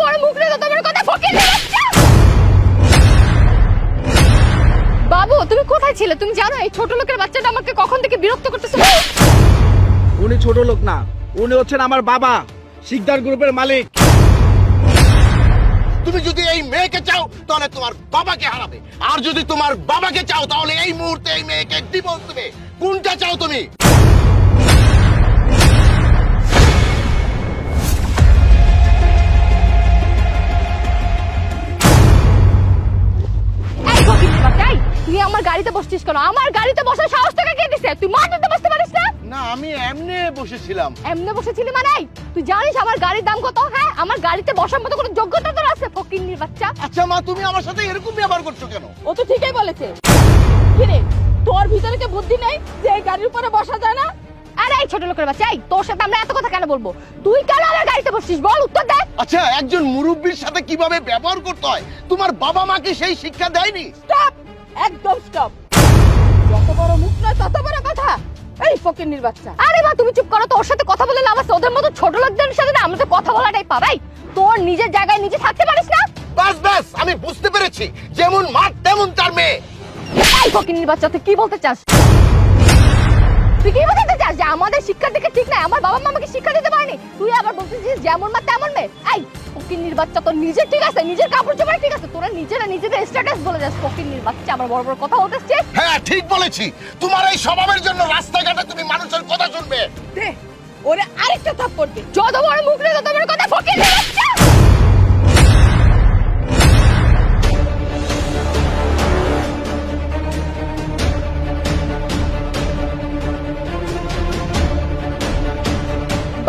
বড় মুখ রে, তত বড় কথা ফকির বাচ্চা। বাবু তুমি কোথায় ছিলে? তুমি জানো এই ছোট লোকের বাচ্চাটা আমাকে কখন থেকে বিরক্ত করতেছে? উনি ছোট লোক না, উনি হচ্ছেন আমার বাবা, শিকদার গ্রুপের মালিক। তুমি যদি এই মেয়েকে চাও তাহলে তোমার বাবাকে হারাবে, আর যদি তোমার বাবাকে চাও তাহলে এই মুহূর্তে এই মেয়েকে ডিভোর্স দেবে। কোনটা চাও তুমি? তুই আমার গাড়িতে বসছিস কেন? আমার গাড়িতে বসার সাহস তোকে কে দিছে? তুই মাটিতে বসতে পারিস না? না আমি এমনি বসেছিলাম। এমনি বসেছিলি মানে? তুই জানিস আমার গাড়ির দাম কত? হ্যাঁ, আমার গাড়িতে বসার মতো কোনো যোগ্যতা তোর আছে? ফকিন্নির বাচ্চা। আচ্ছা মা, তুমি আমার সাথে এরকম ব্যবহার করছো কেন? ও তো ঠিকই বলেছে। কি রে, তোর ভিতরে কি বুদ্ধি নেই যে এই গাড়ির উপরে বসা যায় না? আরে এই ছোট লোকের বাচ্চা, এই তোর সাথে আমরা এত কথা কেন বলবো? তুই কেন আমার গাড়িতে বসছিস বল, উত্তর দে। আচ্ছা একজন মুরব্বির সাথে কিভাবে ব্যবহার করতে হয় তোমার বাবা মাকে সেই শিক্ষা দেয়নি? স্টপ, একদম স্টপ। যত বড় মুখ না তত বড় কথা। এই ফকিন্নির বাচ্চা, আরে মা তুমি চুপ করো তো। ওর সাথে কথা বলে লাভ আছে? ওদের মতো ছোট লোকদের সাথে না আমাদের কথা বলাটাই পারাই। তোর নিজের জায়গায় নিজে থাকতে পারিস না? বাস বাস, আমি বুঝতে পেরেছি, যেমন মা তেমন তার মেয়ে। এই ফকিন্নির বাচ্চা, তুই কি বলতে চাস? তুই কি বলতে চাস যে আমাদের শিক্ষা দিকে ঠিক নাই? আমার বাবা মা আমাকে শিক্ষা দিতে পারেনি, তুই আবার বলছিস যেমন মা তেমন মেয়ে? এই ফকিন্নির বাচ্চা, তোর নিজের ঠিক আছে, নিজের কাপড় চোপড় ঠিক আছে, তোরা নিজেরা নিজেদের স্ট্যাটাস বলে যাস। ফকিন্নির বাচ্চা, আবার বড় বড় কথা বলতেছিস। হ্যাঁ ঠিক বলেছি, তোমার এই স্বভাবের জন্য রাস্তাঘাটে তুমি মানুষের কথা শুনবে। দে ওরে আরেকটা থাপ্পড় দে। যত বড় মুখ রে তত বড় কথা ফকিন্নির বাচ্চা।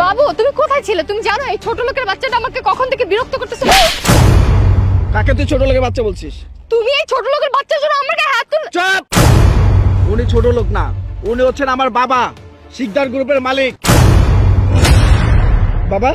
বাবু তুমি কোথায় ছিলে? তুমি জানো এই ছোট লোকের বাচ্চাটা আমাকে কখন থেকে বিরক্ত করতেছে? কাকে তুই ছোট লোকের বাচ্চা বলছিস? তুমি এই ছোট লোকের বাচ্চার জন্য আমার গায়ে হাত তুল। চুপ! উনি ছোট লোক না, উনি হচ্ছেন আমার বাবা, শিকদার গ্রুপের মালিক। বাবা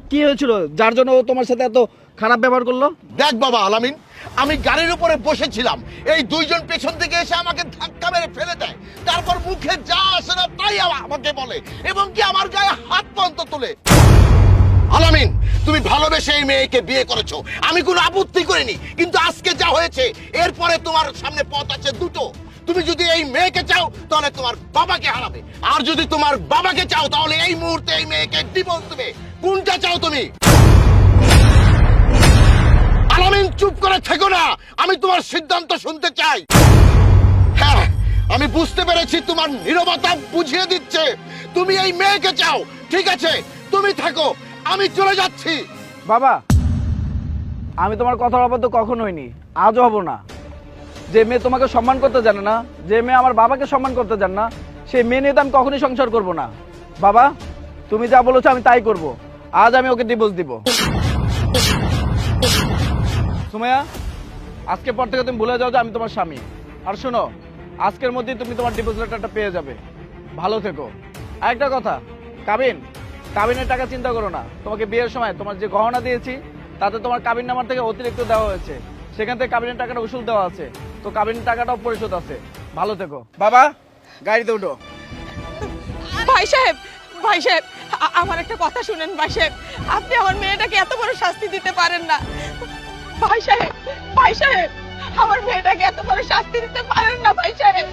কি হয়েছিল যার জন্য ও তোমার সাথে এত খারাপ ব্যবহার করলো? দেখ বাবা আলামিন, আমি গাড়ির উপরে বসেছিলাম, এই দুইজন পেছন থেকে এসে আমাকে ধাক্কা মেরে ফেলে দেয়, তারপর মুখে যা আসে না তাই আমাকে বলে, এবং কি আমার গায়ে হাত পর্যন্ত তোলে। আলামিন, তুমি ভালোবেসে এই মেয়েকে বিয়ে করেছো, আমি কোনো আপত্তি করিনি, কিন্তু আজকে যা হয়েছে এরপরে তোমার সামনে পথ আছে দুটো। তুমি যদি এই মেয়েকে চাও তাহলে তোমার বাবাকে হারাবে, আর যদি তোমার বাবাকে চাও তাহলে এই মুহূর্তে এই মেয়েকে ডিভোর্স দেবে। কোনটা চাও তুমি? আলামিন চুপ করে থেকো না, আমি তোমার সিদ্ধান্ত শুনতে চাই। হ্যাঁ আমি বুঝতে পেরেছি, তোমার নীরবতা বুঝিয়ে দিচ্ছে তুমি এই মেয়েকে চাও। ঠিক আছে তুমি থাকো, আমি চলে যাচ্ছি। বাবা আমি তোমার কথার অবাধ্য কখনো হইনি, আজও হব না। যে মেয়ে তোমাকে সম্মান করতে জানে না, যে মেয়ে আমার বাবাকে সম্মান করতে জানে না, সেই মেয়ে নিয়ে তো আমি কখনোই সংসার করব না। বাবা তুমি যা বলেছো আমি তাই করব। আজ আমি ওকে ডিভোর্স দিব। সুমাইয়া আজকে পর থেকে তুমি ভুলে যাও যে আমি তোমার স্বামী। আর শোনো, আজকের মধ্যেই তুমি তোমার ডিভোর্স লেটারটা পেয়ে যাবে। ভালো থেকো। আরেকটা কথা, কাবিনের টাকা চিন্তা করো না। তোমাকে বিয়ের সময় তোমার যে গহনা দিয়েছি তাতে তোমার কাবিন নাম্বার থেকে অতিরিক্ত দেওয়া হয়েছে, সেখান থেকে কাবিনের টাকাটা উসুল দেওয়া আছে, তো কাবিনের টাকাটাও পরিশোধ আছে। ভালো থেকো। বাবা গাড়িতে উঠো। ভাই সাহেব, ভাই সাহেব আমার একটা কথা শুনেন ভাই সাহেব, আপনি আমার মেয়েটাকে এত বড় শাস্তি দিতে পারেন না। ভাই সাহেব, ভাই সাহেব আমার মেয়েটাকে এত বড় শাস্তি দিতে পারেন না ভাই সাহেব।